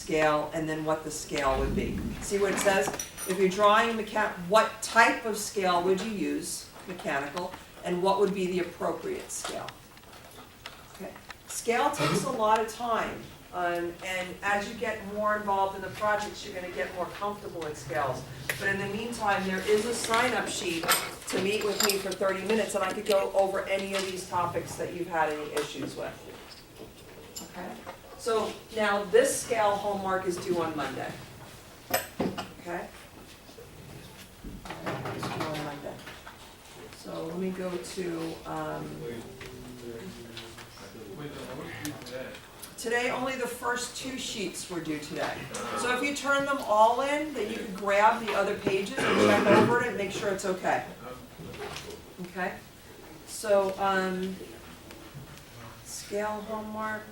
scale, and then what the scale would be. See what it says? If you're drawing what type of scale would you use, mechanical, and what would be the appropriate scale? Okay. Scale takes a lot of time, and as you get more involved in the projects, you're going to get more comfortable with scales. But in the meantime, there is a sign-up sheet to meet with me for 30 minutes, and I could go over any of these topics that you've had any issues with. Okay? So now this scale homework is due on Monday. Okay? It's due on Monday. So let me go to, today only the first 2 sheets were due today. So if you turn them all in, then you can grab the other pages and check over it and make sure it's okay. Okay? So, scale homework.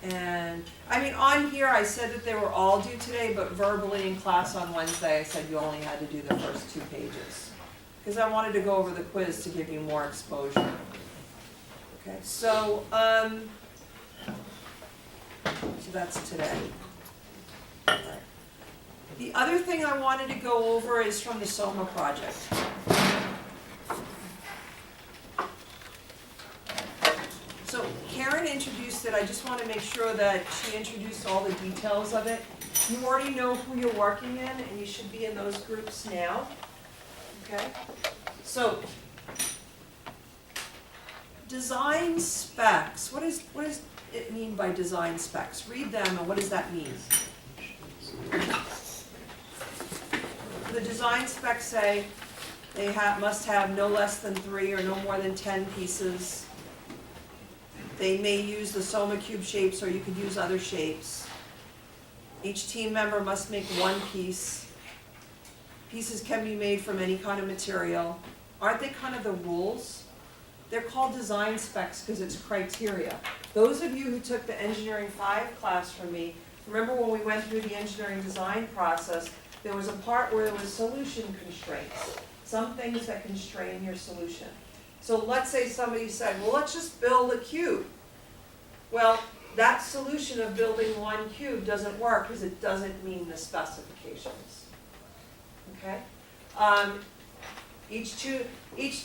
And, I mean, on here I said that they were all due today, but verbally in class on Wednesday I said you only had to do the first 2 pages. Because I wanted to go over the quiz to give you more exposure. Okay, so that's today. All right. The other thing I wanted to go over is from the SOMA project. So Karen introduced it. I just want to make sure that she introduced all the details of it. You already know who you're working in, and you should be in those groups now. Okay? So, design specs. What does it mean by design specs? Read them, and what does that mean? The design specs say they must have no less than 3 or no more than 10 pieces. They may use the SOMA cube shapes, or you could use other shapes. Each team member must make 1 piece. Pieces can be made from any kind of material. Aren't they kind of the rules? They're called design specs because it's criteria. Those of you who took the Engineering 5 class from me, remember when we went through the engineering design process, there was a part where there was solution constraints. Some things that constrain your solution. So let's say somebody said, well, let's just build a cube. Well, that solution of building 1 cube doesn't work because it doesn't meet the specifications. Okay? Each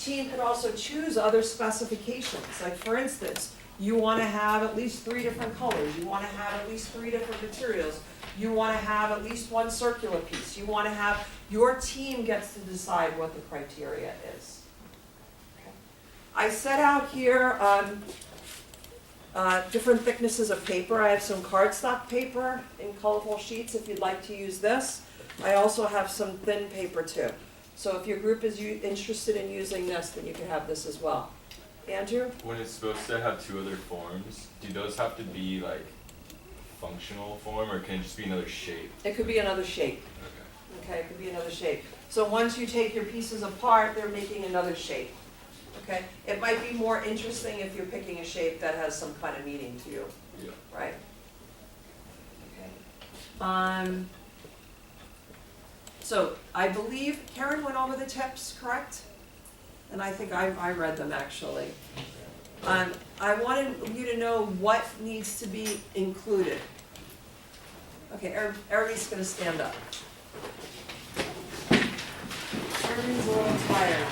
team could also choose other specifications. Like for instance, you want to have at least 3 different colors. You want to have at least 3 different materials. You want to have at least 1 circular piece. You want to have, your team gets to decide what the criteria is. Okay. I set out here different thicknesses of paper. I have some cardstock paper in colorful sheets if you'd like to use this. I also have some thin paper too. So if your group is interested in using this, then you can have this as well. Andrew? When it's supposed to have 2 other forms, do those have to be like functional form, or can it just be another shape? It could be another shape. Okay. Okay, it could be another shape. So once you take your pieces apart, they're making another shape. Okay? It might be more interesting if you're picking a shape that has some kind of meaning to you. Yeah. Right? Okay. So I believe Karen went over the tips, correct? And I think I read them actually. I wanted you to know what needs to be included. Okay, everybody's going to stand up. Everybody's a little tired.